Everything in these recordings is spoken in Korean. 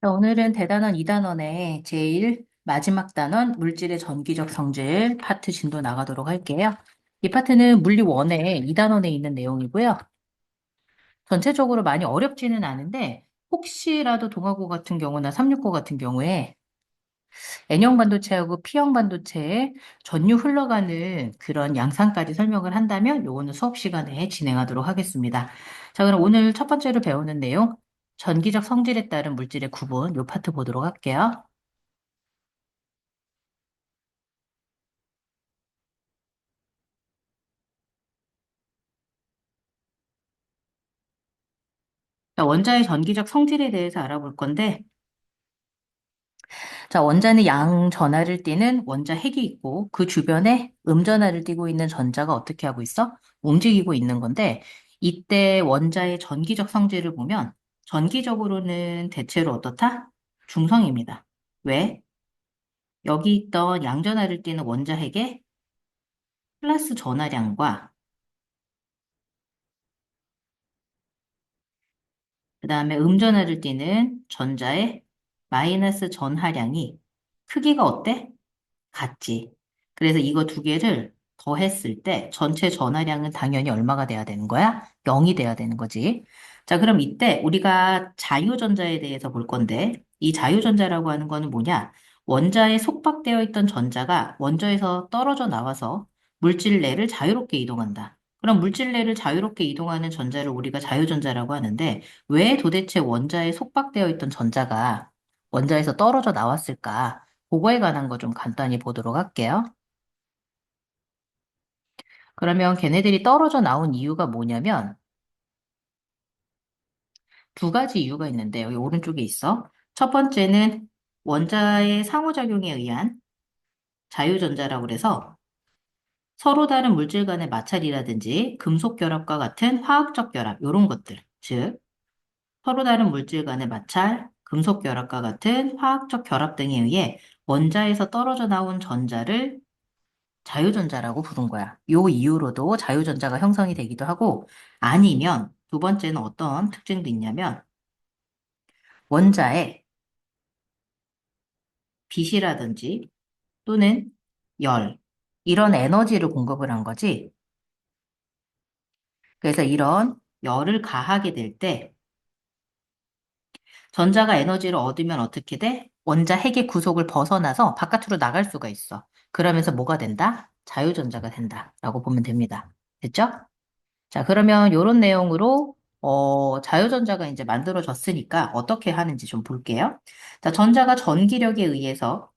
자, 오늘은 대단원 2단원의 제일 마지막 단원 물질의 전기적 성질 파트 진도 나가도록 할게요. 이 파트는 물리 1의 2단원에 있는 내용이고요. 전체적으로 많이 어렵지는 않은데 혹시라도 동화고 같은 경우나 369 같은 경우에 N형 반도체하고 P형 반도체에 전류 흘러가는 그런 양상까지 설명을 한다면 요거는 수업 시간에 진행하도록 하겠습니다. 자, 그럼 오늘 첫 번째로 배우는 내용 전기적 성질에 따른 물질의 구분 요 파트 보도록 할게요. 자, 원자의 전기적 성질에 대해서 알아볼 건데, 자, 원자는 양 전하를 띠는 원자 핵이 있고, 그 주변에 음전하를 띠고 있는 전자가 어떻게 하고 있어? 움직이고 있는 건데, 이때 원자의 전기적 성질을 보면, 전기적으로는 대체로 어떻다? 중성입니다. 왜? 여기 있던 양전하를 띠는 원자 핵의 플러스 전하량과, 그 다음에 음전하를 띠는 전자의 마이너스 전하량이 크기가 어때? 같지. 그래서 이거 두 개를 더했을 때 전체 전하량은 당연히 얼마가 돼야 되는 거야? 0이 돼야 되는 거지. 자, 그럼 이때 우리가 자유전자에 대해서 볼 건데, 이 자유전자라고 하는 거는 뭐냐? 원자에 속박되어 있던 전자가 원자에서 떨어져 나와서 물질 내를 자유롭게 이동한다. 그럼 물질 내를 자유롭게 이동하는 전자를 우리가 자유전자라고 하는데, 왜 도대체 원자에 속박되어 있던 전자가 원자에서 떨어져 나왔을까? 그거에 관한 거 좀 간단히 보도록 할게요. 그러면 걔네들이 떨어져 나온 이유가 뭐냐면 두 가지 이유가 있는데 여기 오른쪽에 있어. 첫 번째는 원자의 상호작용에 의한 자유전자라고 그래서 서로 다른 물질 간의 마찰이라든지 금속 결합과 같은 화학적 결합, 이런 것들. 즉, 서로 다른 물질 간의 마찰, 금속 결합과 같은 화학적 결합 등에 의해 원자에서 떨어져 나온 전자를 자유전자라고 부른 거야. 요 이후로도 자유전자가 형성이 되기도 하고, 아니면 두 번째는 어떤 특징도 있냐면, 원자에 빛이라든지 또는 열, 이런 에너지를 공급을 한 거지. 그래서 이런 열을 가하게 될 때, 전자가 에너지를 얻으면 어떻게 돼? 원자 핵의 구속을 벗어나서 바깥으로 나갈 수가 있어. 그러면서 뭐가 된다? 자유전자가 된다. 라고 보면 됩니다. 됐죠? 자, 그러면 이런 내용으로 자유전자가 이제 만들어졌으니까 어떻게 하는지 좀 볼게요. 자, 전자가 전기력에 의해서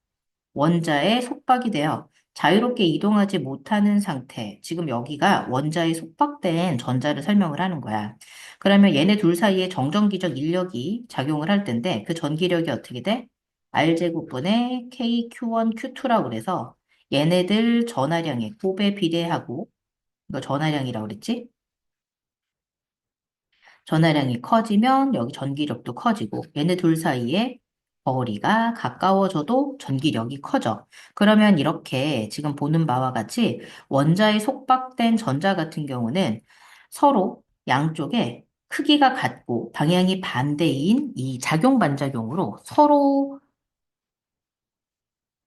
원자에 속박이 되어 자유롭게 이동하지 못하는 상태. 지금 여기가 원자에 속박된 전자를 설명을 하는 거야. 그러면 얘네 둘 사이에 정전기적 인력이 작용을 할 텐데 그 전기력이 어떻게 돼? R제곱분의 KQ1, Q2라고 그래서 얘네들 전하량의 곱에 비례하고 이거 전하량이라고 그랬지? 전하량이 커지면 여기 전기력도 커지고 얘네 둘 사이에 거리가 가까워져도 전기력이 커져. 그러면 이렇게 지금 보는 바와 같이 원자에 속박된 전자 같은 경우는 서로 양쪽에 크기가 같고 방향이 반대인 이 작용 반작용으로 서로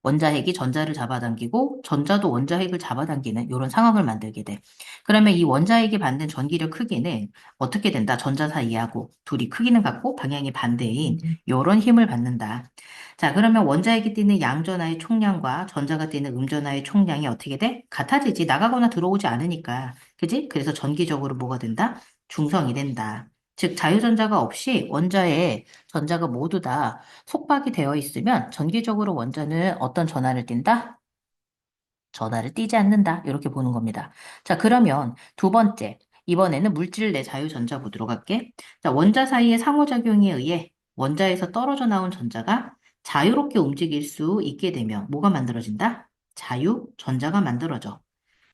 원자핵이 전자를 잡아당기고 전자도 원자핵을 잡아당기는 이런 상황을 만들게 돼. 그러면 이 원자핵이 받는 전기력 크기는 어떻게 된다? 전자 사이하고 둘이 크기는 같고 방향이 반대인 이런 힘을 받는다. 자, 그러면 원자핵이 띠는 양전하의 총량과 전자가 띠는 음전하의 총량이 어떻게 돼? 같아지지. 나가거나 들어오지 않으니까. 그지? 그래서 전기적으로 뭐가 된다? 중성이 된다. 즉, 자유전자가 없이 원자에 전자가 모두 다 속박이 되어 있으면 전기적으로 원자는 어떤 전하를 띈다? 전하를 띠지 않는다. 이렇게 보는 겁니다. 자, 그러면 두 번째. 이번에는 물질 내 자유전자 보도록 할게. 자, 원자 사이의 상호작용에 의해 원자에서 떨어져 나온 전자가 자유롭게 움직일 수 있게 되면 뭐가 만들어진다? 자유전자가 만들어져.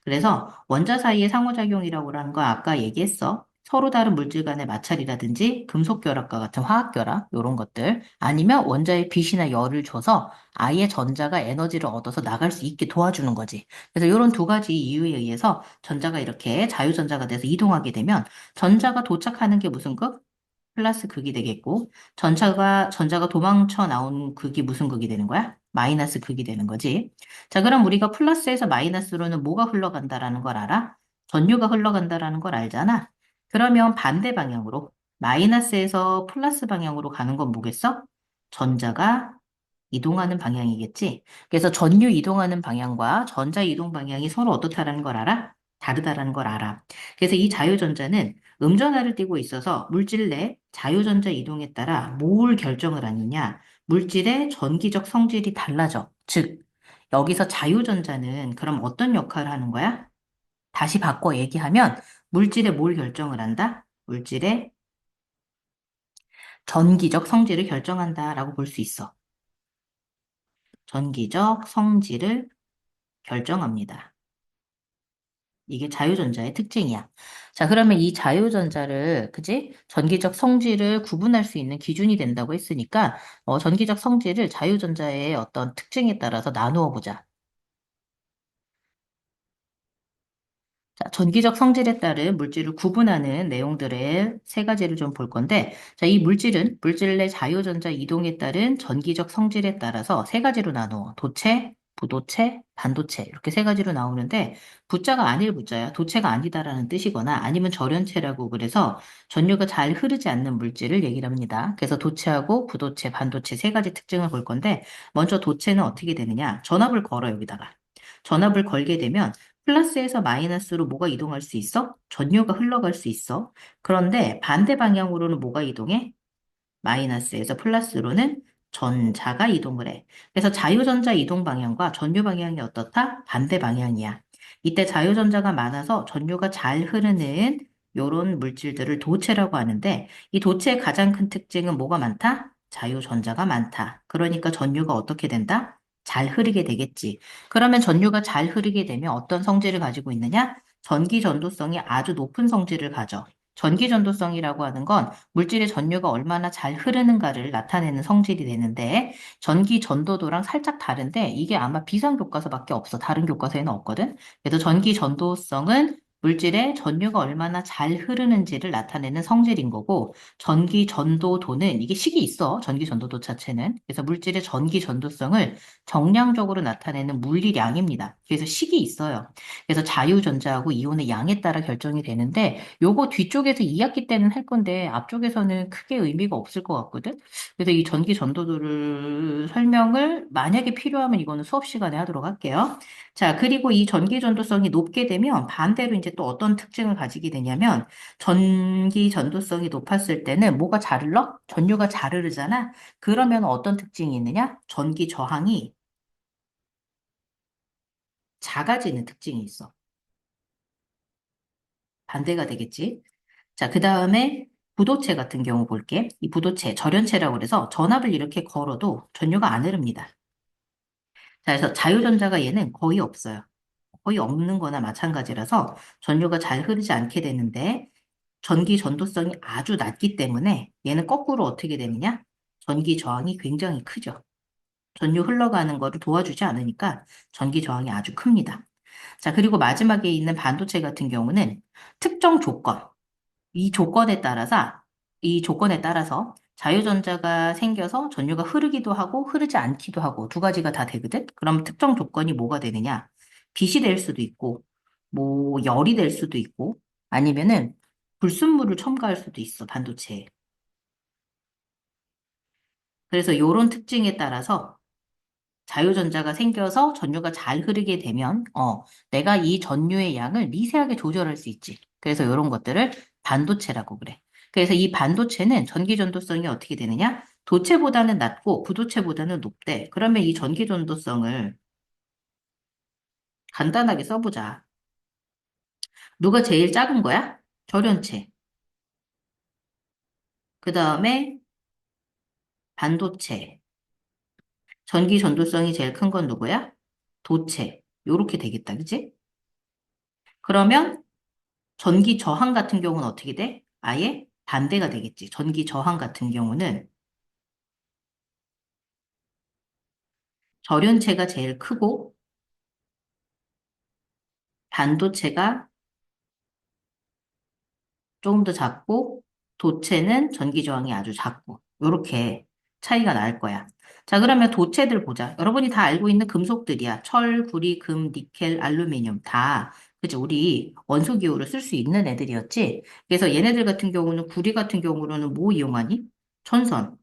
그래서 원자 사이의 상호작용이라고 하는 거 아까 얘기했어. 서로 다른 물질 간의 마찰이라든지 금속 결합과 같은 화학 결합, 이런 것들. 아니면 원자의 빛이나 열을 줘서 아예 전자가 에너지를 얻어서 나갈 수 있게 도와주는 거지. 그래서 이런 두 가지 이유에 의해서 전자가 이렇게 자유전자가 돼서 이동하게 되면 전자가 도착하는 게 무슨 극? 플러스 극이 되겠고, 전자가 도망쳐 나온 극이 무슨 극이 되는 거야? 마이너스 극이 되는 거지. 자, 그럼 우리가 플러스에서 마이너스로는 뭐가 흘러간다라는 걸 알아? 전류가 흘러간다라는 걸 알잖아. 그러면 반대 방향으로, 마이너스에서 플러스 방향으로 가는 건 뭐겠어? 전자가 이동하는 방향이겠지. 그래서 전류 이동하는 방향과 전자 이동 방향이 서로 어떻다라는 걸 알아? 다르다라는 걸 알아. 그래서 이 자유전자는 음전하를 띠고 있어서 물질 내 자유전자 이동에 따라 뭘 결정을 하느냐? 물질의 전기적 성질이 달라져. 즉, 여기서 자유전자는 그럼 어떤 역할을 하는 거야? 다시 바꿔 얘기하면 물질의 뭘 결정을 한다? 물질의 전기적 성질을 결정한다라고 볼 수 있어. 전기적 성질을 결정합니다. 이게 자유전자의 특징이야. 자, 그러면 이 자유전자를, 그지? 전기적 성질을 구분할 수 있는 기준이 된다고 했으니까, 전기적 성질을 자유전자의 어떤 특징에 따라서 나누어 보자. 자, 전기적 성질에 따른 물질을 구분하는 내용들의 세 가지를 좀 볼 건데, 자, 이 물질은 물질 내 자유전자 이동에 따른 전기적 성질에 따라서 세 가지로 나누어. 도체, 부도체, 반도체 이렇게 세 가지로 나오는데 부자가 아닐 부자야. 도체가 아니다라는 뜻이거나 아니면 절연체라고 그래서 전류가 잘 흐르지 않는 물질을 얘기를 합니다. 그래서 도체하고 부도체, 반도체 세 가지 특징을 볼 건데 먼저 도체는 어떻게 되느냐? 전압을 걸어 여기다가. 전압을 걸게 되면 플러스에서 마이너스로 뭐가 이동할 수 있어? 전류가 흘러갈 수 있어. 그런데 반대 방향으로는 뭐가 이동해? 마이너스에서 플러스로는 전자가 이동을 해. 그래서 자유전자 이동 방향과 전류 방향이 어떻다? 반대 방향이야. 이때 자유전자가 많아서 전류가 잘 흐르는 요런 물질들을 도체라고 하는데 이 도체의 가장 큰 특징은 뭐가 많다? 자유전자가 많다. 그러니까 전류가 어떻게 된다? 잘 흐르게 되겠지. 그러면 전류가 잘 흐르게 되면 어떤 성질을 가지고 있느냐? 전기 전도성이 아주 높은 성질을 가져. 전기 전도성이라고 하는 건 물질의 전류가 얼마나 잘 흐르는가를 나타내는 성질이 되는데 전기 전도도랑 살짝 다른데 이게 아마 비상 교과서밖에 없어. 다른 교과서에는 없거든. 그래서 전기 전도성은 물질의 전류가 얼마나 잘 흐르는지를 나타내는 성질인 거고 전기 전도도는 이게 식이 있어. 전기 전도도 자체는. 그래서 물질의 전기 전도성을 정량적으로 나타내는 물리량입니다. 그래서 식이 있어요. 그래서 자유전자하고 이온의 양에 따라 결정이 되는데 요거 뒤쪽에서 2학기 때는 할 건데 앞쪽에서는 크게 의미가 없을 것 같거든. 그래서 이 전기 전도도를 설명을 만약에 필요하면 이거는 수업 시간에 하도록 할게요. 자, 그리고 이 전기 전도성이 높게 되면 반대로 이제 또 어떤 특징을 가지게 되냐면 전기 전도성이 높았을 때는 뭐가 잘 흘러? 전류가 잘 흐르잖아. 그러면 어떤 특징이 있느냐? 전기 저항이 작아지는 특징이 있어. 반대가 되겠지. 자, 그 다음에 부도체 같은 경우 볼게. 이 부도체, 절연체라고 그래서 전압을 이렇게 걸어도 전류가 안 흐릅니다. 자, 그래서 자유전자가 얘는 거의 없어요. 거의 없는 거나 마찬가지라서 전류가 잘 흐르지 않게 되는데 전기 전도성이 아주 낮기 때문에 얘는 거꾸로 어떻게 되느냐? 전기 저항이 굉장히 크죠. 전류 흘러가는 거를 도와주지 않으니까 전기 저항이 아주 큽니다. 자, 그리고 마지막에 있는 반도체 같은 경우는 특정 조건, 이 조건에 따라서, 이 조건에 따라서 자유전자가 생겨서 전류가 흐르기도 하고 흐르지 않기도 하고 두 가지가 다 되거든? 그럼 특정 조건이 뭐가 되느냐? 빛이 될 수도 있고, 뭐, 열이 될 수도 있고, 아니면은 불순물을 첨가할 수도 있어, 반도체에. 그래서 이런 특징에 따라서 자유전자가 생겨서 전류가 잘 흐르게 되면, 내가 이 전류의 양을 미세하게 조절할 수 있지. 그래서 이런 것들을 반도체라고 그래. 그래서 이 반도체는 전기 전도성이 어떻게 되느냐? 도체보다는 낮고 부도체보다는 높대. 그러면 이 전기 전도성을 간단하게 써보자. 누가 제일 작은 거야? 절연체. 그 다음에 반도체. 전기 전도성이 제일 큰 건 누구야? 도체. 요렇게 되겠다. 그치? 그러면 전기 저항 같은 경우는 어떻게 돼? 아예 반대가 되겠지. 전기 저항 같은 경우는 절연체가 제일 크고 반도체가 조금 더 작고 도체는 전기 저항이 아주 작고, 요렇게 차이가 날 거야. 자, 그러면 도체들 보자. 여러분이 다 알고 있는 금속들이야. 철, 구리, 금, 니켈, 알루미늄 다. 그치? 우리 원소 기호를 쓸 수 있는 애들이었지? 그래서 얘네들 같은 경우는, 구리 같은 경우로는 뭐 이용하니? 전선.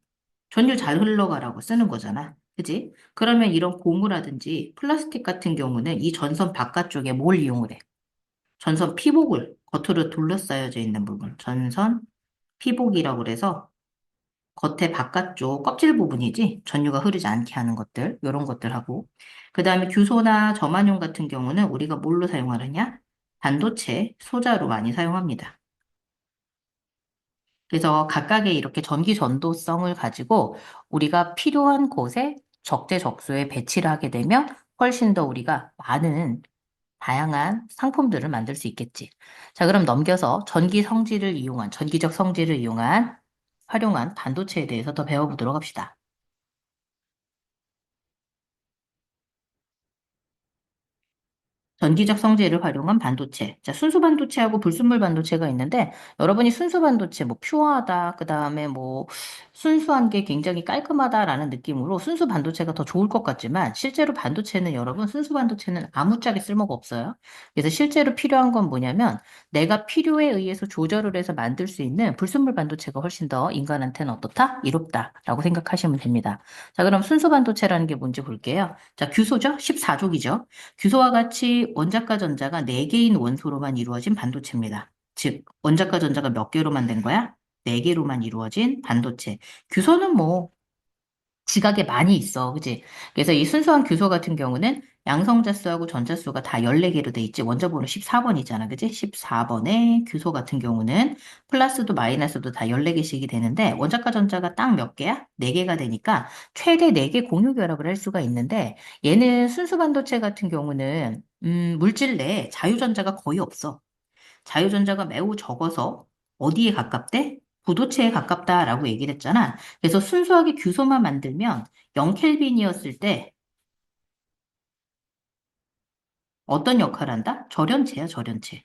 전류 잘 흘러가라고 쓰는 거잖아. 그지? 그러면 이런 고무라든지 플라스틱 같은 경우는 이 전선 바깥쪽에 뭘 이용을 해? 전선 피복을 겉으로 둘러싸여져 있는 부분. 전선 피복이라고 그래서 겉에 바깥쪽 껍질 부분이지 전류가 흐르지 않게 하는 것들, 이런 것들 하고. 그 다음에 규소나 점안용 같은 경우는 우리가 뭘로 사용하느냐? 반도체, 소자로 많이 사용합니다. 그래서 각각의 이렇게 전기 전도성을 가지고 우리가 필요한 곳에 적재적소에 배치를 하게 되면 훨씬 더 우리가 많은 다양한 상품들을 만들 수 있겠지. 자, 그럼 넘겨서 전기적 성질을 이용한, 활용한 반도체에 대해서 더 배워보도록 합시다. 전기적 성질을 활용한 반도체. 자, 순수 반도체하고 불순물 반도체가 있는데, 여러분이 순수 반도체, 뭐, 퓨어하다, 그 다음에 뭐, 순수한 게 굉장히 깔끔하다라는 느낌으로 순수 반도체가 더 좋을 것 같지만, 실제로 반도체는 여러분, 순수 반도체는 아무짝에 쓸모가 없어요. 그래서 실제로 필요한 건 뭐냐면, 내가 필요에 의해서 조절을 해서 만들 수 있는 불순물 반도체가 훨씬 더 인간한테는 어떻다? 이롭다라고 생각하시면 됩니다. 자, 그럼 순수 반도체라는 게 뭔지 볼게요. 자, 규소죠? 14족이죠. 규소와 같이 원자과 전자가 4개인 원소로만 이루어진 반도체입니다. 즉, 원자과 전자가 몇 개로만 된 거야? 4개로만 이루어진 반도체. 규소는 뭐, 지각에 많이 있어. 그지? 그래서 이 순수한 규소 같은 경우는 양성자수하고 전자수가 다 14개로 돼 있지. 원자번호 14번이잖아. 그지? 14번의 규소 같은 경우는 플러스도 마이너스도 다 14개씩이 되는데 원자과 전자가 딱 몇 개야? 4개가 되니까 최대 4개 공유 결합을 할 수가 있는데 얘는 순수 반도체 같은 경우는 물질 내에 자유전자가 거의 없어. 자유전자가 매우 적어서 어디에 가깝대? 부도체에 가깝다라고 얘기를 했잖아. 그래서 순수하게 규소만 만들면 0켈빈이었을 때 어떤 역할을 한다? 절연체야, 절연체.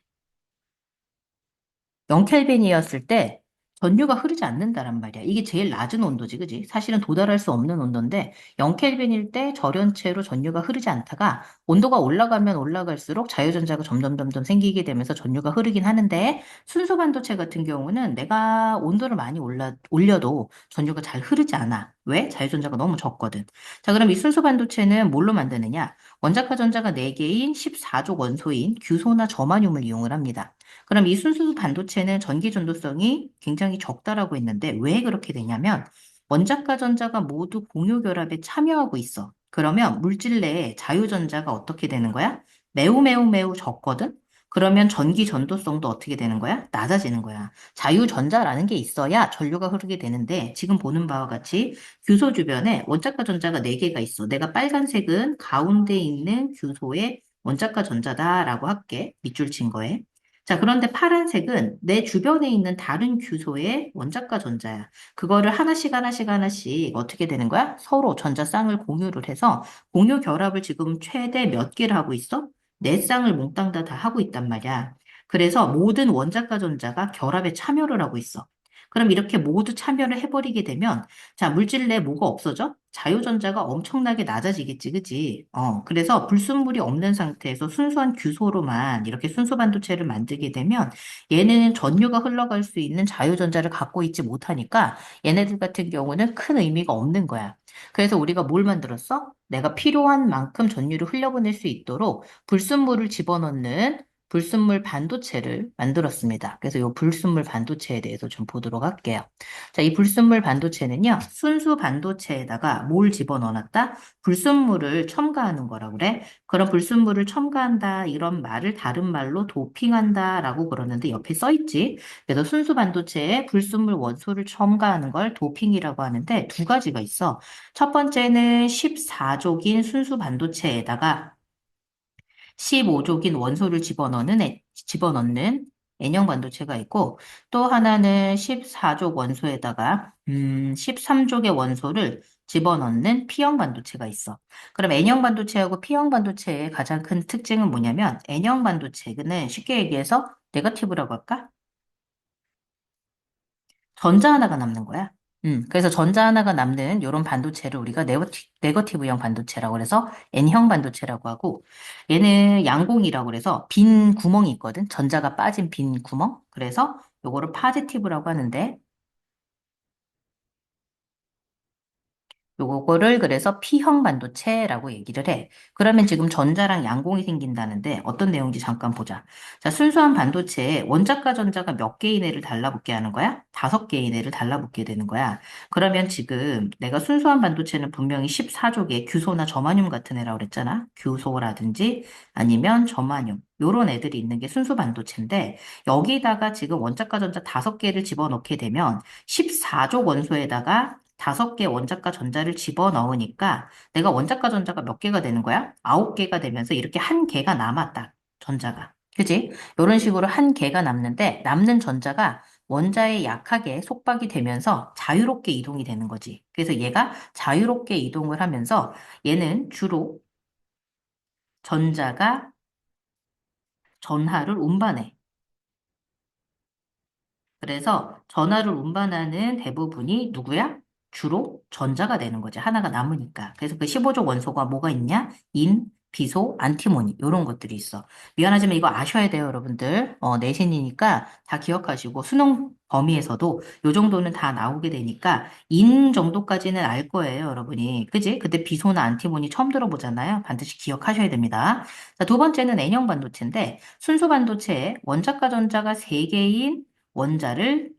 0켈빈이었을 때 전류가 흐르지 않는다란 말이야. 이게 제일 낮은 온도지, 그지? 사실은 도달할 수 없는 온도인데 0켈빈일 때 절연체로 전류가 흐르지 않다가 온도가 올라가면 올라갈수록 자유전자가 점점 생기게 되면서 전류가 흐르긴 하는데 순수 반도체 같은 경우는 내가 온도를 많이 올려도 전류가 잘 흐르지 않아. 왜? 자유전자가 너무 적거든. 자, 그럼 이 순수 반도체는 뭘로 만드느냐? 원자과 전자가 4개인 14족 원소인 규소나 저마뇽을 이용을 합니다. 그럼 이 순수 반도체는 전기 전도성이 굉장히 적다라고 했는데 왜 그렇게 되냐면 원자과 전자가 모두 공유 결합에 참여하고 있어. 그러면 물질 내에 자유전자가 어떻게 되는 거야? 매우 적거든? 그러면 전기 전도성도 어떻게 되는 거야? 낮아지는 거야. 자유전자라는 게 있어야 전류가 흐르게 되는데 지금 보는 바와 같이 규소 주변에 원자과 전자가 4개가 있어. 내가 빨간색은 가운데 있는 규소의 원자과 전자다라고 할게. 밑줄 친 거에. 자, 그런데 파란색은 내 주변에 있는 다른 규소의 원자과 전자야. 그거를 하나씩 어떻게 되는 거야? 서로 전자쌍을 공유를 해서 공유 결합을 지금 최대 몇 개를 하고 있어? 네 쌍을 몽땅 다 하고 있단 말이야. 그래서 모든 원자과 전자가 결합에 참여를 하고 있어. 그럼 이렇게 모두 참여를 해버리게 되면 자, 물질 내 뭐가 없어져? 자유전자가 엄청나게 낮아지겠지, 그지? 그래서 불순물이 없는 상태에서 순수한 규소로만 이렇게 순수 반도체를 만들게 되면 얘는 전류가 흘러갈 수 있는 자유전자를 갖고 있지 못하니까 얘네들 같은 경우는 큰 의미가 없는 거야. 그래서 우리가 뭘 만들었어? 내가 필요한 만큼 전류를 흘려보낼 수 있도록 불순물을 집어넣는 불순물 반도체를 만들었습니다. 그래서 이 불순물 반도체에 대해서 좀 보도록 할게요. 자, 이 불순물 반도체는요, 순수 반도체에다가 뭘 집어넣어놨다? 불순물을 첨가하는 거라고 그래. 그런 불순물을 첨가한다, 이런 말을 다른 말로 도핑한다라고 그러는데 옆에 써 있지. 그래서 순수 반도체에 불순물 원소를 첨가하는 걸 도핑이라고 하는데 두 가지가 있어. 첫 번째는 14족인 순수 반도체에다가 15족인 원소를 집어넣는 N형 반도체가 있고, 또 하나는 14족 원소에다가, 13족의 원소를 집어넣는 P형 반도체가 있어. 그럼 N형 반도체하고 P형 반도체의 가장 큰 특징은 뭐냐면, N형 반도체는 쉽게 얘기해서 네거티브라고 할까? 전자 하나가 남는 거야. 그래서 전자 하나가 남는 이런 반도체를 우리가 네거티브형 반도체라고 그래서 N형 반도체라고 하고, 얘는 양공이라고 그래서 빈 구멍이 있거든. 전자가 빠진 빈 구멍. 그래서 요거를 파지티브라고 하는데, 요거를 그래서 P형 반도체라고 얘기를 해. 그러면 지금 전자랑 양공이 생긴다는데 어떤 내용인지 잠깐 보자. 자, 순수한 반도체에 원자과 전자가 몇 개의 내를 달라붙게 하는 거야? 5개의 내를 달라붙게 되는 거야. 그러면 지금 내가 순수한 반도체는 분명히 14족의 규소나 저마뇽 같은 애라고 그랬잖아. 규소라든지 아니면 저마뇽. 요런 애들이 있는 게 순수 반도체인데 여기다가 지금 원자과 전자 5개를 집어넣게 되면 14족 원소에다가 5개 원자과 전자를 집어넣으니까 내가 원자과 전자가 몇 개가 되는 거야? 9개가 되면서 이렇게 한 개가 남았다. 전자가. 그지? 이런 식으로 한 개가 남는데 남는 전자가 원자에 약하게 속박이 되면서 자유롭게 이동이 되는 거지. 그래서 얘가 자유롭게 이동을 하면서 얘는 주로 전자가 전하를 운반해. 그래서 전하를 운반하는 대부분이 누구야? 주로 전자가 되는 거지. 하나가 남으니까. 그래서 그 15족 원소가 뭐가 있냐? 인, 비소, 안티모니 이런 것들이 있어. 미안하지만 이거 아셔야 돼요, 여러분들. 내신이니까 다 기억하시고 수능 범위에서도 요 정도는 다 나오게 되니까 인 정도까지는 알 거예요, 여러분이. 그지? 그때 비소나 안티모니 처음 들어보잖아요. 반드시 기억하셔야 됩니다. 자, 두 번째는 N형 반도체인데 순수 반도체에 원자과 전자가 3개인 원자를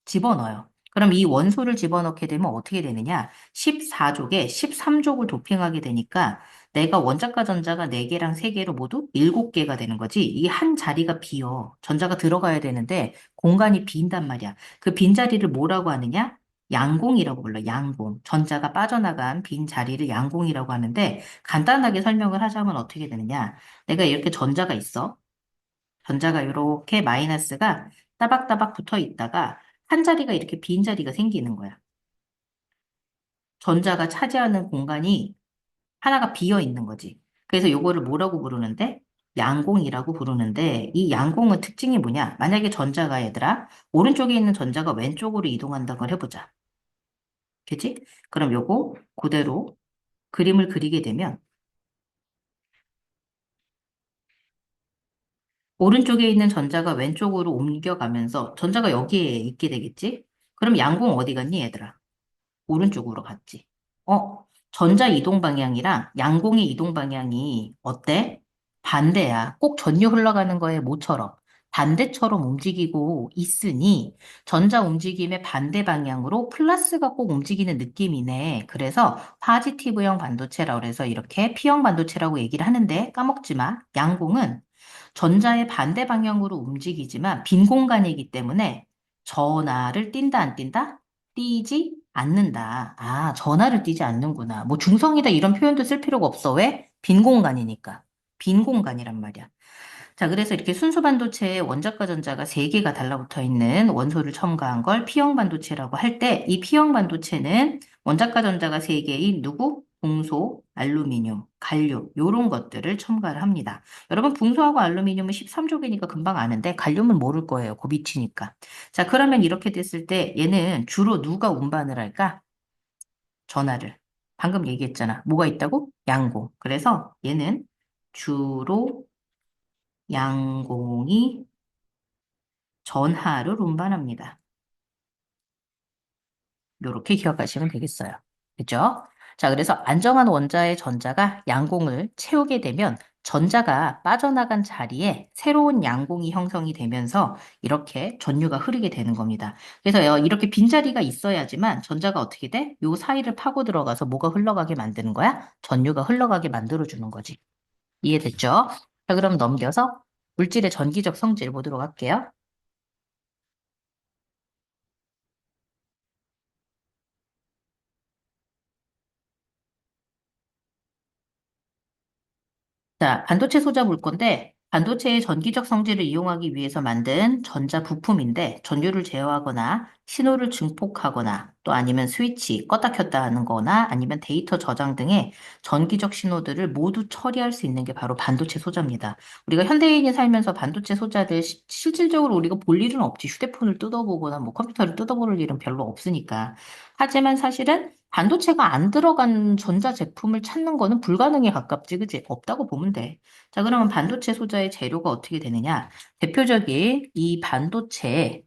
집어넣어요. 그럼 이 원소를 집어넣게 되면 어떻게 되느냐? 14족에 13족을 도핑하게 되니까 내가 원자과 전자가 4개랑 3개로 모두 7개가 되는 거지. 이게 한 자리가 비어. 전자가 들어가야 되는데 공간이 빈단 말이야. 그 빈 자리를 뭐라고 하느냐? 양공이라고 불러. 양공. 전자가 빠져나간 빈 자리를 양공이라고 하는데 간단하게 설명을 하자면 어떻게 되느냐? 내가 이렇게 전자가 있어. 전자가 이렇게 마이너스가 따박따박 붙어 있다가 한 자리가 이렇게 빈 자리가 생기는 거야. 전자가 차지하는 공간이 하나가 비어 있는 거지. 그래서 요거를 뭐라고 부르는데? 양공이라고 부르는데 이 양공의 특징이 뭐냐? 만약에 전자가 얘들아 오른쪽에 있는 전자가 왼쪽으로 이동한다고 해보자. 그치? 그럼 요거 그대로 그림을 그리게 되면 오른쪽에 있는 전자가 왼쪽으로 옮겨가면서 전자가 여기에 있게 되겠지? 그럼 양공 어디 갔니 얘들아? 오른쪽으로 갔지. 전자 이동 방향이랑 양공의 이동 방향이 어때? 반대야. 꼭 전류 흘러가는 거에 모처럼 반대처럼 움직이고 있으니 전자 움직임의 반대 방향으로 플러스가 꼭 움직이는 느낌이네. 그래서 파지티브형 반도체라고 해서 이렇게 P형 반도체라고 얘기를 하는데 까먹지 마. 양공은 전자의 반대 방향으로 움직이지만 빈 공간이기 때문에 전하를 띈다, 안 띈다? 띄지 않는다. 아, 전하를 띄지 않는구나. 뭐 중성이다 이런 표현도 쓸 필요가 없어. 왜? 빈 공간이니까. 빈 공간이란 말이야. 자, 그래서 이렇게 순수 반도체에 원자과 전자가 3개가 달라붙어 있는 원소를 첨가한 걸 P형 반도체라고 할 때, 이 P형 반도체는 원자과 전자가 3개인 누구? 붕소, 알루미늄, 갈륨, 요런 것들을 첨가를 합니다. 여러분, 붕소하고 알루미늄은 13족이니까 금방 아는데, 갈륨은 모를 거예요. 고비치니까. 자, 그러면 이렇게 됐을 때, 얘는 주로 누가 운반을 할까? 전하를. 방금 얘기했잖아. 뭐가 있다고? 양공. 그래서 얘는 주로 양공이 전하를 운반합니다. 이렇게 기억하시면 되겠어요. 그죠? 자, 그래서 안정한 원자의 전자가 양공을 채우게 되면 전자가 빠져나간 자리에 새로운 양공이 형성이 되면서 이렇게 전류가 흐르게 되는 겁니다. 그래서 이렇게 빈자리가 있어야지만 전자가 어떻게 돼? 요 사이를 파고 들어가서 뭐가 흘러가게 만드는 거야? 전류가 흘러가게 만들어주는 거지. 이해됐죠? 자, 그럼 넘겨서 물질의 전기적 성질 보도록 할게요. 자, 반도체 소자 볼 건데, 반도체의 전기적 성질을 이용하기 위해서 만든 전자 부품인데, 전류를 제어하거나 신호를 증폭하거나 또 아니면 스위치 껐다 켰다 하는 거나 아니면 데이터 저장 등의 전기적 신호들을 모두 처리할 수 있는 게 바로 반도체 소자입니다. 우리가 현대인이 살면서 반도체 소자들 실질적으로 우리가 볼 일은 없지. 휴대폰을 뜯어보거나 뭐 컴퓨터를 뜯어볼 일은 별로 없으니까. 하지만 사실은 반도체가 안 들어간 전자 제품을 찾는 거는 불가능에 가깝지, 그지? 없다고 보면 돼. 자, 그러면 반도체 소자의 재료가 어떻게 되느냐? 대표적인 이 반도체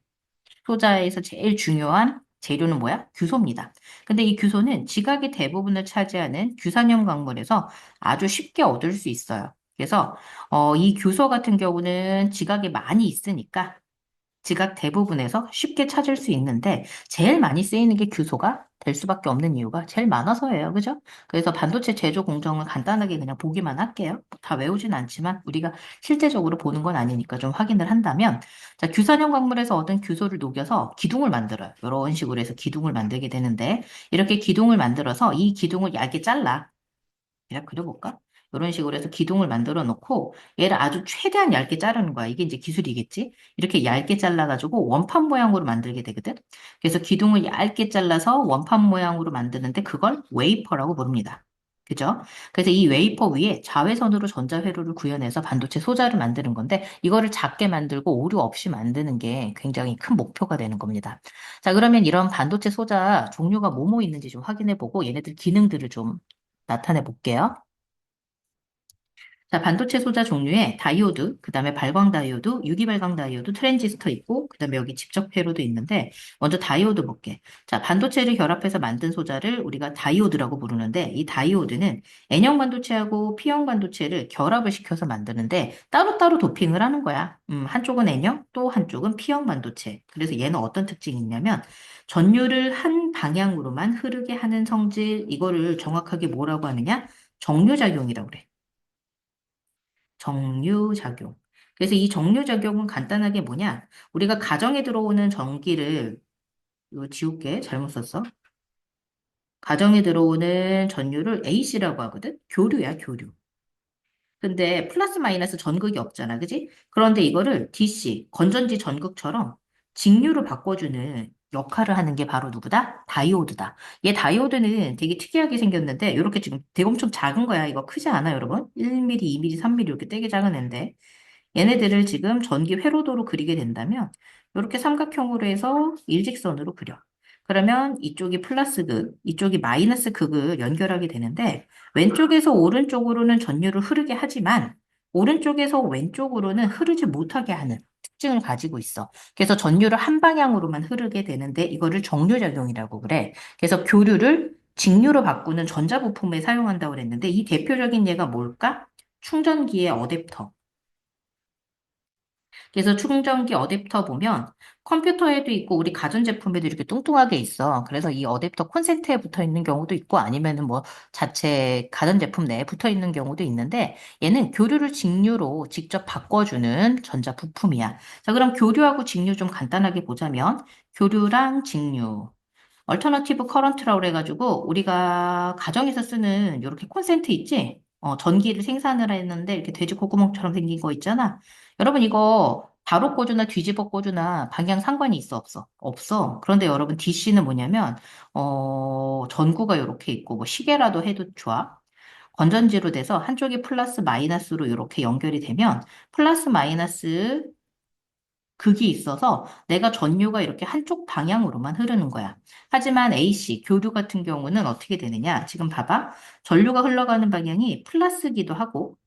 소자에서 제일 중요한 재료는 뭐야? 규소입니다. 근데 이 규소는 지각의 대부분을 차지하는 규산염 광물에서 아주 쉽게 얻을 수 있어요. 그래서 이 규소 같은 경우는 지각이 많이 있으니까 지각 대부분에서 쉽게 찾을 수 있는데 제일 많이 쓰이는 게 규소가 될 수밖에 없는 이유가 제일 많아서예요. 그죠? 그래서 반도체 제조 공정을 간단하게 그냥 보기만 할게요. 다 외우진 않지만 우리가 실제적으로 보는 건 아니니까 좀 확인을 한다면 자, 규산형 광물에서 얻은 규소를 녹여서 기둥을 만들어요. 이런 식으로 해서 기둥을 만들게 되는데 이렇게 기둥을 만들어서 이 기둥을 얇게 잘라. 대략 그려볼까? 이런 식으로 해서 기둥을 만들어 놓고 얘를 아주 최대한 얇게 자르는 거야. 이게 이제 기술이겠지? 이렇게 얇게 잘라가지고 원판 모양으로 만들게 되거든. 그래서 기둥을 얇게 잘라서 원판 모양으로 만드는데 그걸 웨이퍼라고 부릅니다. 그죠? 그래서 이 웨이퍼 위에 자외선으로 전자회로를 구현해서 반도체 소자를 만드는 건데 이거를 작게 만들고 오류 없이 만드는 게 굉장히 큰 목표가 되는 겁니다. 자, 그러면 이런 반도체 소자 종류가 뭐뭐 있는지 좀 확인해 보고 얘네들 기능들을 좀 나타내 볼게요. 자, 반도체 소자 종류에 다이오드, 그 다음에 발광 다이오드, 유기발광 다이오드, 트랜지스터 있고, 그 다음에 여기 직접 회로도 있는데, 먼저 다이오드 볼게. 자, 반도체를 결합해서 만든 소자를 우리가 다이오드라고 부르는데, 이 다이오드는 N형 반도체하고 P형 반도체를 결합을 시켜서 만드는데, 따로따로 도핑을 하는 거야. 한쪽은 N형, 또 한쪽은 P형 반도체. 그래서 얘는 어떤 특징이 있냐면, 전류를 한 방향으로만 흐르게 하는 성질, 이거를 정확하게 뭐라고 하느냐? 정류작용이라고 그래. 정류작용. 그래서 이 정류작용은 간단하게 뭐냐? 우리가 가정에 들어오는 전기를, 이거 지울게. 잘못 썼어. 가정에 들어오는 전류를 AC라고 하거든? 교류야, 교류. 근데 플러스 마이너스 전극이 없잖아, 그지? 그런데 이거를 DC, 건전지 전극처럼 직류로 바꿔주는 역할을 하는 게 바로 누구다? 다이오드다. 얘 다이오드는 되게 특이하게 생겼는데, 이렇게 지금 되게 엄청 작은 거야. 이거 크지 않아, 여러분? 1mm, 2mm, 3mm 이렇게 되게 작은 앤데. 얘네들을 지금 전기 회로도로 그리게 된다면 이렇게 삼각형으로 해서 일직선으로 그려. 그러면 이쪽이 플러스 극, 이쪽이 마이너스 극을 연결하게 되는데 왼쪽에서 오른쪽으로는 전류를 흐르게 하지만 오른쪽에서 왼쪽으로는 흐르지 못하게 하는 특징을 가지고 있어. 그래서 전류를 한 방향으로만 흐르게 되는데 이거를 정류작용이라고 그래. 그래서 교류를 직류로 바꾸는 전자부품에 사용한다고 그랬는데 이 대표적인 예가 뭘까? 충전기의 어댑터. 그래서 충전기 어댑터 보면 컴퓨터에도 있고 우리 가전제품에도 이렇게 뚱뚱하게 있어. 그래서 이 어댑터 콘센트에 붙어 있는 경우도 있고 아니면은 뭐 자체 가전제품 내에 붙어 있는 경우도 있는데 얘는 교류를 직류로 직접 바꿔주는 전자 부품이야. 자, 그럼 교류하고 직류 좀 간단하게 보자면 교류랑 직류. 얼터너티브 커런트라고 그래가지고 우리가 가정에서 쓰는 이렇게 콘센트 있지? 전기를 생산을 했는데 이렇게 돼지 콧구멍처럼 생긴 거 있잖아. 여러분 이거 바로 꽂으나 뒤집어 꽂으나 방향 상관이 있어 없어? 없어. 그런데 여러분 DC는 뭐냐면 전구가 이렇게 있고 뭐 시계라도 해도 좋아. 건전지로 돼서 한쪽이 플러스 마이너스로 이렇게 연결이 되면 플러스 마이너스 극이 있어서 내가 전류가 이렇게 한쪽 방향으로만 흐르는 거야. 하지만 AC, 교류 같은 경우는 어떻게 되느냐? 지금 봐봐. 전류가 흘러가는 방향이 플러스기도 하고,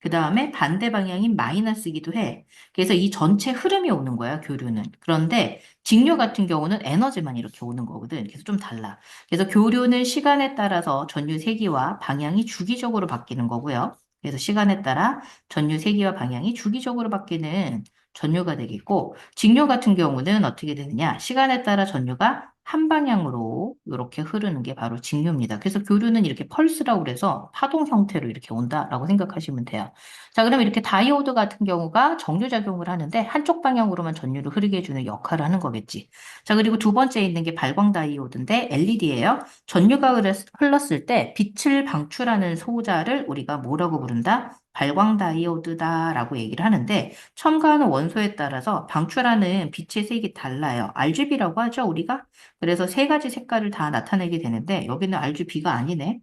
그 다음에 반대 방향인 마이너스기도 해. 그래서 이 전체 흐름이 오는 거야, 교류는. 그런데 직류 같은 경우는 에너지만 이렇게 오는 거거든. 그래서 좀 달라. 그래서 교류는 시간에 따라서 전류 세기와 방향이 주기적으로 바뀌는 거고요. 그래서 시간에 따라 전류 세기와 방향이 주기적으로 바뀌는 전류가 되겠고, 직류 같은 경우는 어떻게 되느냐? 시간에 따라 전류가 한 방향으로 이렇게 흐르는 게 바로 직류입니다. 그래서 교류는 이렇게 펄스라고 그래서 파동 형태로 이렇게 온다라고 생각하시면 돼요. 자, 그러면 이렇게 다이오드 같은 경우가 정류작용을 하는데 한쪽 방향으로만 전류를 흐르게 해주는 역할을 하는 거겠지. 자, 그리고 두 번째 있는 게 발광 다이오드인데 LED예요. 전류가 흘렀을 때 빛을 방출하는 소자를 우리가 뭐라고 부른다? 발광 다이오드다라고 얘기를 하는데 첨가하는 원소에 따라서 방출하는 빛의 색이 달라요. RGB라고 하죠, 우리가? 그래서 세 가지 색깔을 다 나타내게 되는데 여기는 RGB가 아니네.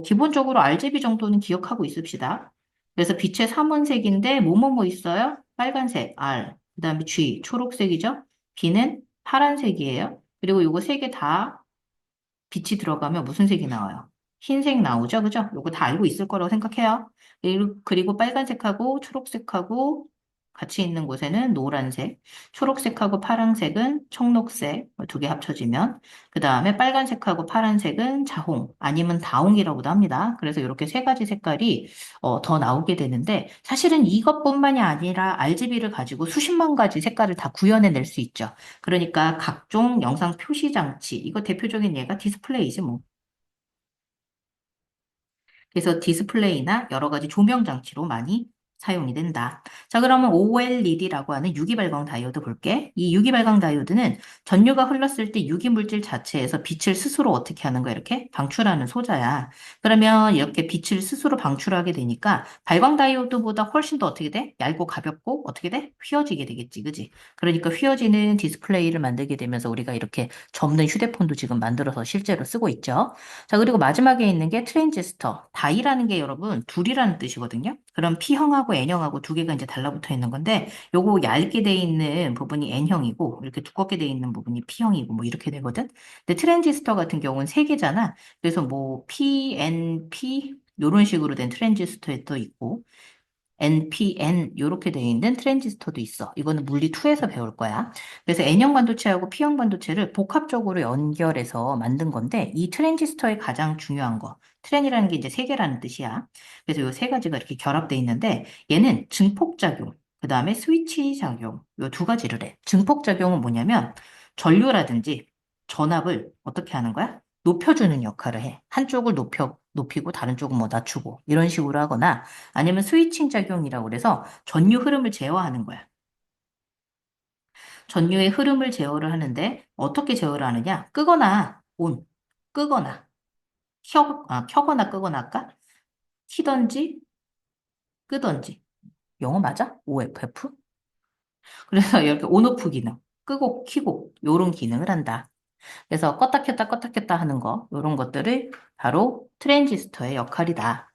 기본적으로 RGB 정도는 기억하고 있읍시다. 그래서 빛의 삼원색인데 뭐뭐뭐 있어요? 빨간색 R, 그다음에 G 초록색이죠. B는 파란색이에요. 그리고 요거 세 개 다 빛이 들어가면 무슨 색이 나와요? 흰색 나오죠? 그죠? 요거 다 알고 있을 거라고 생각해요. 그리고 빨간색하고 초록색하고 같이 있는 곳에는 노란색, 초록색하고 파란색은 청록색, 두 개 합쳐지면, 그 다음에 빨간색하고 파란색은 자홍, 아니면 다홍이라고도 합니다. 그래서 이렇게 세 가지 색깔이 더 나오게 되는데, 사실은 이것뿐만이 아니라 RGB를 가지고 수십만 가지 색깔을 다 구현해낼 수 있죠. 그러니까 각종 영상 표시 장치, 이거 대표적인 예가 디스플레이지 뭐. 그래서 디스플레이나 여러 가지 조명 장치로 많이 사용이 된다. 자, 그러면 OLED라고 하는 유기발광 다이오드 볼게. 이 유기발광 다이오드는 전류가 흘렀을 때 유기물질 자체에서 빛을 스스로 어떻게 하는 거야? 이렇게 방출하는 소자야. 그러면 이렇게 빛을 스스로 방출하게 되니까 발광 다이오드보다 훨씬 더 어떻게 돼? 얇고 가볍고 어떻게 돼? 휘어지게 되겠지, 그지? 그러니까 휘어지는 디스플레이를 만들게 되면서 우리가 이렇게 접는 휴대폰도 지금 만들어서 실제로 쓰고 있죠. 자, 그리고 마지막에 있는 게 트랜지스터. 다이라는 게 여러분 둘이라는 뜻이거든요. 그럼 P형하고 N형하고 두 개가 이제 달라붙어 있는 건데 요거 얇게 돼 있는 부분이 N형이고 이렇게 두껍게 돼 있는 부분이 P형이고 뭐 이렇게 되거든. 근데 트랜지스터 같은 경우는 세 개잖아. 그래서 뭐 PNP 요런 식으로 된 트랜지스터도 있고 NPN 이렇게 되어 있는 트랜지스터도 있어. 이거는 물리 2에서 배울 거야. 그래서 N형 반도체하고 P형 반도체를 복합적으로 연결해서 만든 건데 이 트랜지스터의 가장 중요한 거, 트랜이라는 게 이제 세 개라는 뜻이야. 그래서 이 세 가지가 이렇게 결합되어 있는데 얘는 증폭작용, 그 다음에 스위치 작용, 이 두 가지를 해. 증폭작용은 뭐냐면 전류라든지 전압을 어떻게 하는 거야? 높여주는 역할을 해. 한쪽을 높이고 다른 쪽은 뭐 낮추고 이런 식으로 하거나 아니면 스위칭 작용이라고 그래서 전류 흐름을 제어하는 거야. 전류의 흐름을 제어를 하는데 어떻게 제어를 하느냐? 끄거나 온, 끄거나 켜거나 끄거나 할까? 키던지 끄던지. 영어 맞아? OFF? 그래서 이렇게 온오프 기능, 끄고 키고 요런 기능을 한다. 그래서 껐다 켰다 하는 거, 요런 것들을 바로 트랜지스터의 역할이다.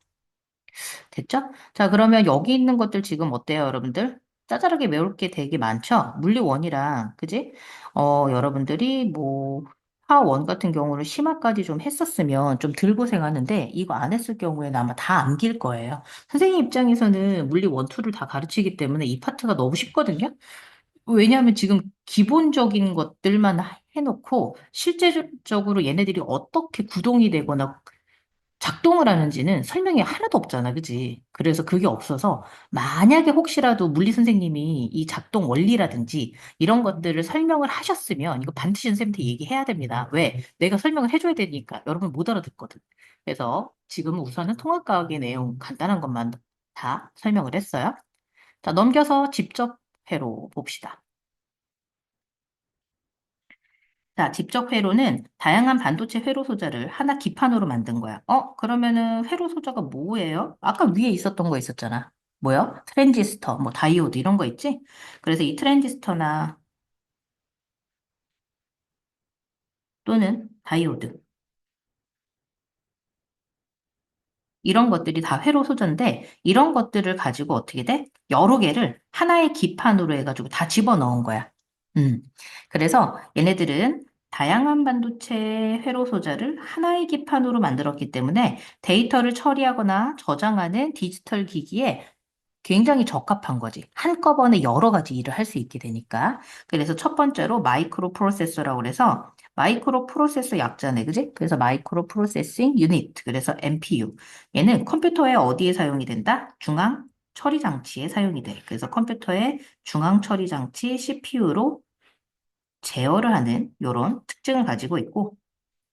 됐죠? 자, 그러면 여기 있는 것들 지금 어때요, 여러분들? 짜잘하게 외울 게 되게 많죠? 물리원이랑, 그지? 여러분들이 뭐, 파1 같은 경우는 심화까지 좀 했었으면 좀 덜 고생하는데, 이거 안 했을 경우에는 아마 다 암길 거예요. 선생님 입장에서는 물리 1, 2를 다 가르치기 때문에 이 파트가 너무 쉽거든요? 왜냐하면 지금 기본적인 것들만 해놓고, 실제적으로 얘네들이 어떻게 구동이 되거나 작동을 하는지는 설명이 하나도 없잖아, 그지? 그래서 그게 없어서 만약에 혹시라도 물리 선생님이 이 작동 원리라든지 이런 것들을 설명을 하셨으면 이거 반드시 선생님한테 얘기해야 됩니다. 왜? 내가 설명을 해줘야 되니까 여러분 못 알아듣거든. 그래서 지금은 우선은 통합과학의 내용 간단한 것만 다 설명을 했어요. 자, 넘겨서 직접 회로 봅시다. 자, 직접 회로는 다양한 반도체 회로 소자를 하나 기판으로 만든 거야. 그러면은 회로 소자가 뭐예요? 아까 위에 있었던 거 있었잖아. 뭐요? 트랜지스터, 뭐 다이오드 이런 거 있지? 그래서 이 트랜지스터나 또는 다이오드 이런 것들이 다 회로 소재인데 이런 것들을 가지고 어떻게 돼? 여러 개를 하나의 기판으로 해가지고 다 집어넣은 거야. 음. 그래서 얘네들은 다양한 반도체 회로 소자를 하나의 기판으로 만들었기 때문에 데이터를 처리하거나 저장하는 디지털 기기에 굉장히 적합한 거지. 한꺼번에 여러 가지 일을 할 수 있게 되니까. 그래서 첫 번째로 마이크로 프로세서라고 그래서 마이크로 프로세서 약자네, 그지? 그래서 마이크로 프로세싱 유닛, 그래서 MPU. 얘는 컴퓨터에 어디에 사용이 된다? 중앙 처리 장치에 사용이 돼. 그래서 컴퓨터의 중앙 처리 장치 CPU로 제어를 하는 이런 특징을 가지고 있고,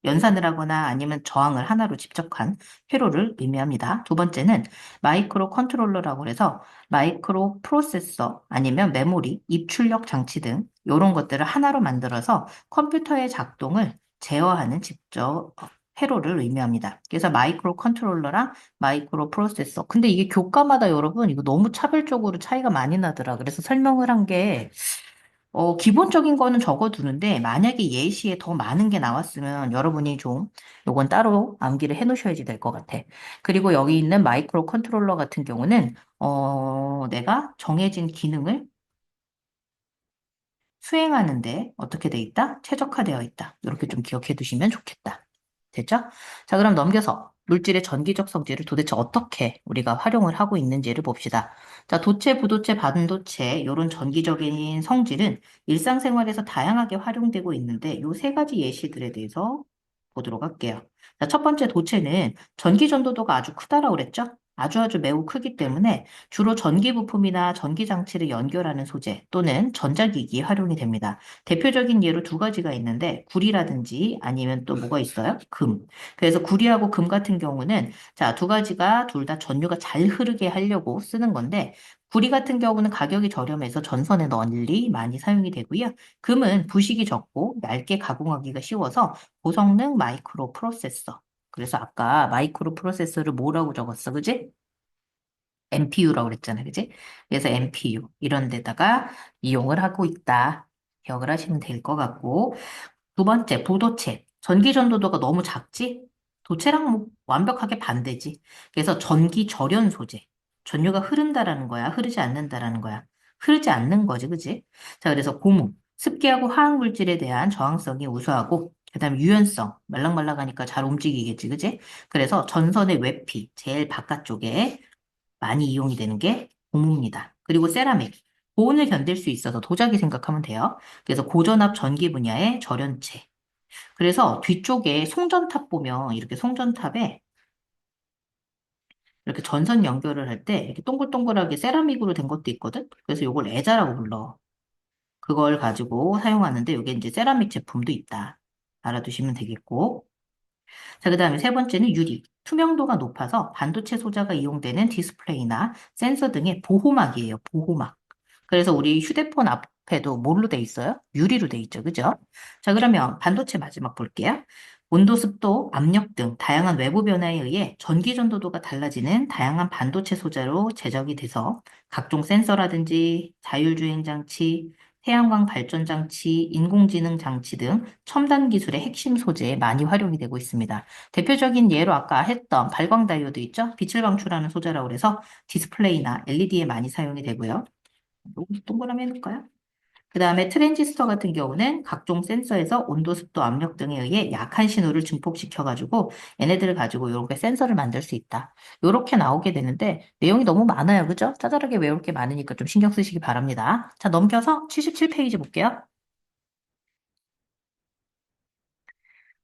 연산을 하거나 아니면 저항을 하나로 집적한 회로를 의미합니다. 두 번째는 마이크로 컨트롤러라고 해서 마이크로 프로세서 아니면 메모리, 입출력 장치 등 이런 것들을 하나로 만들어서 컴퓨터의 작동을 제어하는 직접 회로를 의미합니다. 그래서 마이크로 컨트롤러랑 마이크로 프로세서. 근데 이게 교과마다 여러분 이거 너무 차별적으로 차이가 많이 나더라. 그래서 설명을 한게 기본적인 거는 적어두는데, 만약에 예시에 더 많은 게 나왔으면 여러분이 좀, 요건 따로 암기를 해 놓으셔야지 될 것 같아. 그리고 여기 있는 마이크로 컨트롤러 같은 경우는, 내가 정해진 기능을 수행하는데 어떻게 돼 있다? 최적화되어 있다. 이렇게 좀 기억해 두시면 좋겠다. 됐죠? 자, 그럼 넘겨서 물질의 전기적 성질을 도대체 어떻게 우리가 활용을 하고 있는지를 봅시다. 자, 도체, 부도체, 반도체 이런 전기적인 성질은 일상생활에서 다양하게 활용되고 있는데 이 세 가지 예시들에 대해서 보도록 할게요. 자, 첫 번째 도체는 전기 전도도가 아주 크다라고 그랬죠? 아주 매우 크기 때문에 주로 전기 부품이나 전기 장치를 연결하는 소재 또는 전자기기에 활용이 됩니다. 대표적인 예로 두 가지가 있는데 구리라든지 아니면 또 뭐가 있어요? 금. 그래서 구리하고 금 같은 경우는 자, 두 가지가 둘 다 전류가 잘 흐르게 하려고 쓰는 건데 구리 같은 경우는 가격이 저렴해서 전선에 널리 많이 사용이 되고요. 금은 부식이 적고 얇게 가공하기가 쉬워서 고성능 마이크로 프로세서. 그래서 아까 마이크로 프로세서를 뭐라고 적었어, 그지? MPU라고 그랬잖아요, 그지? 그래서 MPU 이런 데다가 이용을 하고 있다. 기억을 하시면 될 것 같고. 두 번째, 부도체. 전기 전도도가 너무 작지? 도체랑 뭐 완벽하게 반대지. 그래서 전기 절연 소재. 전류가 흐른다라는 거야, 흐르지 않는다라는 거야. 흐르지 않는 거지, 그지? 자, 그래서 고무. 습기하고 화학 물질에 대한 저항성이 우수하고, 그다음에 유연성. 말랑말랑하니까 잘 움직이겠지, 그지? 그래서 전선의 외피, 제일 바깥쪽에 많이 이용이 되는 게 고무입니다. 그리고 세라믹. 고온을 견딜 수 있어서 도자기 생각하면 돼요. 그래서 고전압 전기 분야의 절연체. 그래서 뒤쪽에 송전탑 보면 이렇게 송전탑에 이렇게 전선 연결을 할 때 이렇게 동글동글하게 세라믹으로 된 것도 있거든. 그래서 이걸 애자라고 불러. 그걸 가지고 사용하는데 이게 이제 세라믹 제품도 있다. 알아두시면 되겠고. 자, 그 다음에 세 번째는 유리. 투명도가 높아서 반도체 소자가 이용되는 디스플레이나 센서 등의 보호막이에요. 보호막. 그래서 우리 휴대폰 앞에도 뭘로 돼 있어요? 유리로 돼 있죠. 그죠? 자, 그러면 반도체 마지막 볼게요. 온도, 습도, 압력 등 다양한 외부 변화에 의해 전기 전도도가 달라지는 다양한 반도체 소재로 제작이 돼서 각종 센서라든지 자율주행 장치, 태양광 발전 장치, 인공지능 장치 등 첨단 기술의 핵심 소재에 많이 활용이 되고 있습니다. 대표적인 예로 아까 했던 발광 다이오드 있죠? 빛을 방출하는 소재라고 해서 디스플레이나 LED에 많이 사용이 되고요. 요거 동그라미 해놓을까요? 그 다음에 트랜지스터 같은 경우는 각종 센서에서 온도, 습도, 압력 등에 의해 약한 신호를 증폭시켜가지고 얘네들을 가지고 이렇게 센서를 만들 수 있다. 이렇게 나오게 되는데 내용이 너무 많아요. 그죠? 짜잘하게 외울 게 많으니까 좀 신경 쓰시기 바랍니다. 자, 넘겨서 77페이지 볼게요.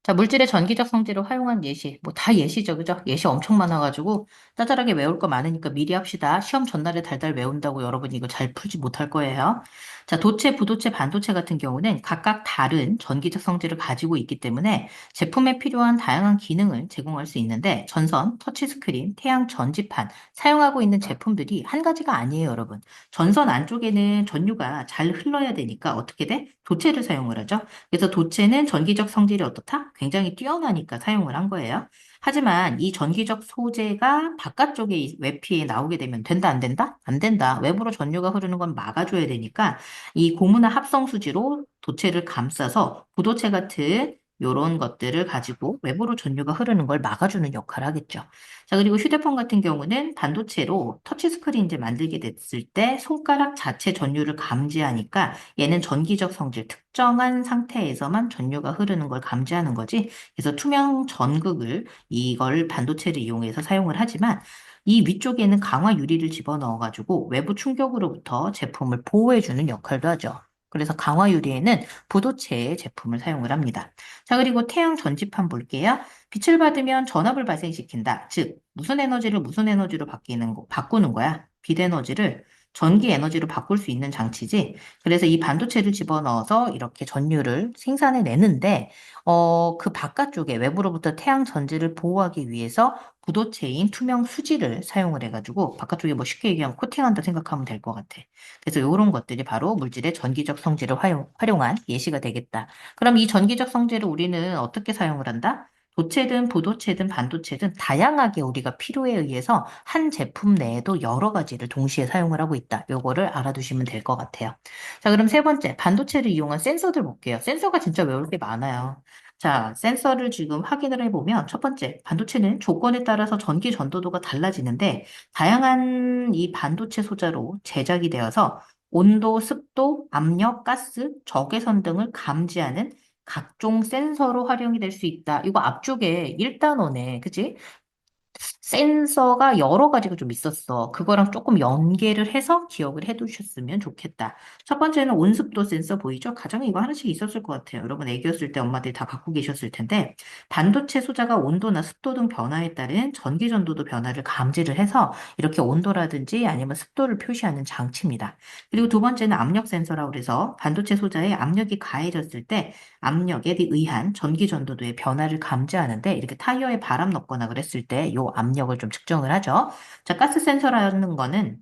자, 물질의 전기적 성질을 활용한 예시. 뭐 다 예시죠, 그죠? 예시 엄청 많아가지고 짜잘하게 외울 거 많으니까 미리 합시다. 시험 전날에 달달 외운다고 여러분이 이거 잘 풀지 못할 거예요. 자, 도체, 부도체, 반도체 같은 경우는 각각 다른 전기적 성질을 가지고 있기 때문에 제품에 필요한 다양한 기능을 제공할 수 있는데 전선, 터치스크린, 태양 전지판 사용하고 있는 제품들이 한 가지가 아니에요, 여러분. 전선 안쪽에는 전류가 잘 흘러야 되니까 어떻게 돼? 도체를 사용을 하죠. 그래서 도체는 전기적 성질이 어떻다? 굉장히 뛰어나니까 사용을 한 거예요. 하지만 이 전기적 소재가 바깥쪽에 이 외피에 나오게 되면 된다, 안 된다? 안 된다. 외부로 전류가 흐르는 건 막아줘야 되니까 이 고무나 합성 수지로 도체를 감싸서 부도체 같은 요런 것들을 가지고 외부로 전류가 흐르는 걸 막아주는 역할을 하겠죠. 자, 그리고 휴대폰 같은 경우는 반도체로 터치스크린 이제 만들게 됐을 때 손가락 자체 전류를 감지하니까 얘는 전기적 성질, 특정한 상태에서만 전류가 흐르는 걸 감지하는 거지. 그래서 투명 전극을 이걸 반도체를 이용해서 사용을 하지만 이 위쪽에는 강화 유리를 집어넣어가지고 외부 충격으로부터 제품을 보호해주는 역할도 하죠. 그래서 강화 유리에는 부도체의 제품을 사용을 합니다. 자, 그리고 태양 전지판 볼게요. 빛을 받으면 전압을 발생시킨다. 즉, 무슨 에너지를 무슨 에너지로 바꾸는 거야? 빛 에너지를 전기 에너지로 바꿀 수 있는 장치지. 그래서 이 반도체를 집어넣어서 이렇게 전류를 생산해 내는데, 그 바깥쪽에 외부로부터 태양 전지를 보호하기 위해서 구도체인 투명 수지를 사용을 해가지고 바깥쪽에 뭐 쉽게 얘기하면 코팅한다 생각하면 될 것 같아. 그래서 이런 것들이 바로 물질의 전기적 성질을 활용한 예시가 되겠다. 그럼 이 전기적 성질을 우리는 어떻게 사용을 한다? 도체든 부도체든 반도체든 다양하게 우리가 필요에 의해서 한 제품 내에도 여러 가지를 동시에 사용을 하고 있다. 요거를 알아두시면 될 것 같아요. 자, 그럼 세 번째, 반도체를 이용한 센서들 볼게요. 센서가 진짜 외울 게 많아요. 자, 센서를 지금 확인을 해보면 첫 번째, 반도체는 조건에 따라서 전기 전도도가 달라지는데 다양한 이 반도체 소자로 제작이 되어서 온도, 습도, 압력, 가스, 적외선 등을 감지하는 각종 센서로 활용이 될 수 있다. 이거 앞쪽에 1단원에, 그치? 센서가 여러 가지가 좀 있었어. 그거랑 조금 연계를 해서 기억을 해 두셨으면 좋겠다. 첫 번째는 온습도 센서 보이죠? 가정에 이거 하나씩 있었을 것 같아요. 여러분 애기였을 때 엄마들이 다 갖고 계셨을 텐데, 반도체 소자가 온도나 습도 등 변화에 따른 전기 전도도 변화를 감지를 해서 이렇게 온도라든지 아니면 습도를 표시하는 장치입니다. 그리고 두 번째는 압력 센서라고 그래서 반도체 소자에 압력이 가해졌을 때 압력에 의한 전기 전도도의 변화를 감지하는데 이렇게 타이어에 바람 넣거나 그랬을 때 이 압력을 좀 측정을 하죠. 자, 가스 센서라는 거는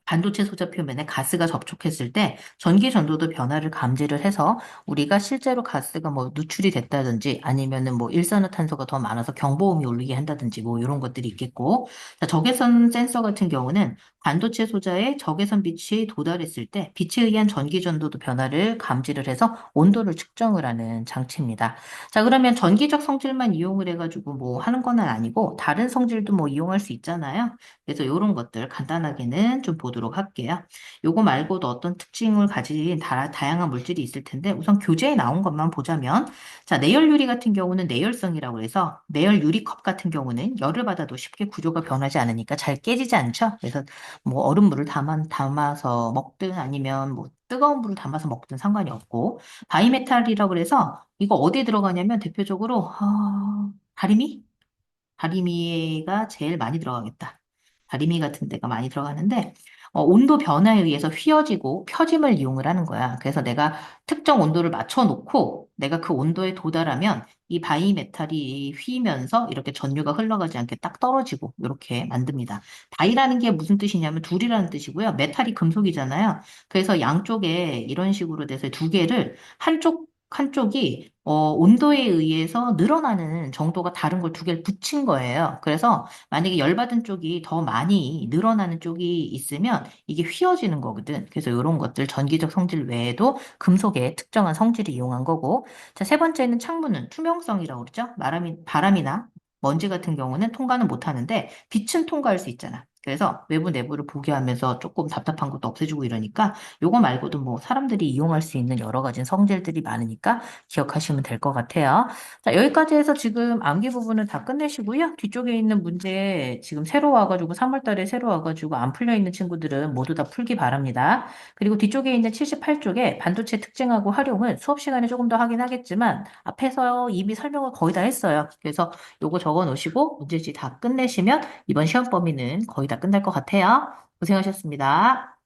반도체 소자 표면에 가스가 접촉했을 때 전기 전도도 변화를 감지를 해서 우리가 실제로 가스가 뭐 누출이 됐다든지 아니면은 뭐 일산화탄소가 더 많아서 경보음이 울리게 한다든지 뭐 이런 것들이 있겠고, 자, 적외선 센서 같은 경우는 반도체 소자에 적외선 빛이 도달했을 때 빛에 의한 전기 전도도 변화를 감지를 해서 온도를 측정을 하는 장치입니다. 자, 그러면 전기적 성질만 이용을 해가지고 뭐 하는 건 아니고 다른 성질도 뭐 이용할 수 있잖아요. 그래서 이런 것들 간단하게는 좀 보도록 할게요. 요거 말고도 어떤 특징을 가진 다양한 물질이 있을 텐데 우선 교재에 나온 것만 보자면, 자, 내열 유리 같은 경우는 내열성이라고 해서 내열 유리컵 같은 경우는 열을 받아도 쉽게 구조가 변하지 않으니까 잘 깨지지 않죠. 그래서 뭐 얼음물을 담아서 먹든 아니면 뭐 뜨거운 물을 담아서 먹든 상관이 없고, 바이메탈이라고 해서 이거 어디에 들어가냐면 대표적으로 다리미? 다리미가 제일 많이 들어가겠다. 다리미 같은 데가 많이 들어가는데, 온도 변화에 의해서 휘어지고 펴짐을 이용을 하는 거야. 그래서 내가 특정 온도를 맞춰놓고 내가 그 온도에 도달하면 이 바이메탈이 휘면서 이렇게 전류가 흘러가지 않게 딱 떨어지고 이렇게 만듭니다. 바이라는 게 무슨 뜻이냐면 둘이라는 뜻이고요. 메탈이 금속이잖아요. 그래서 양쪽에 이런 식으로 돼서 두 개를 한쪽이 온도에 의해서 늘어나는 정도가 다른 걸 두 개를 붙인 거예요. 그래서 만약에 열받은 쪽이 더 많이 늘어나는 쪽이 있으면 이게 휘어지는 거거든. 그래서 이런 것들 전기적 성질 외에도 금속의 특정한 성질을 이용한 거고. 자, 세 번째는 창문은 투명성이라고 그러죠. 바람이나 먼지 같은 경우는 통과는 못 하는데 빛은 통과할 수 있잖아. 그래서 외부 내부를 보게 하면서 조금 답답한 것도 없애주고 이러니까 요거 말고도 뭐 사람들이 이용할 수 있는 여러 가지 성질들이 많으니까 기억하시면 될 것 같아요. 자, 여기까지 해서 지금 암기 부분은 다 끝내시고요. 뒤쪽에 있는 문제 지금 새로 와가지고 3월 달에 새로 와가지고 안 풀려 있는 친구들은 모두 다 풀기 바랍니다. 그리고 뒤쪽에 있는 78쪽에 반도체 특징하고 활용은 수업 시간에 조금 더 하긴 하겠지만 앞에서 이미 설명을 거의 다 했어요. 그래서 요거 적어 놓으시고 문제지 다 끝내시면 이번 시험 범위는 거의 다 끝날 것 같아요. 고생하셨습니다.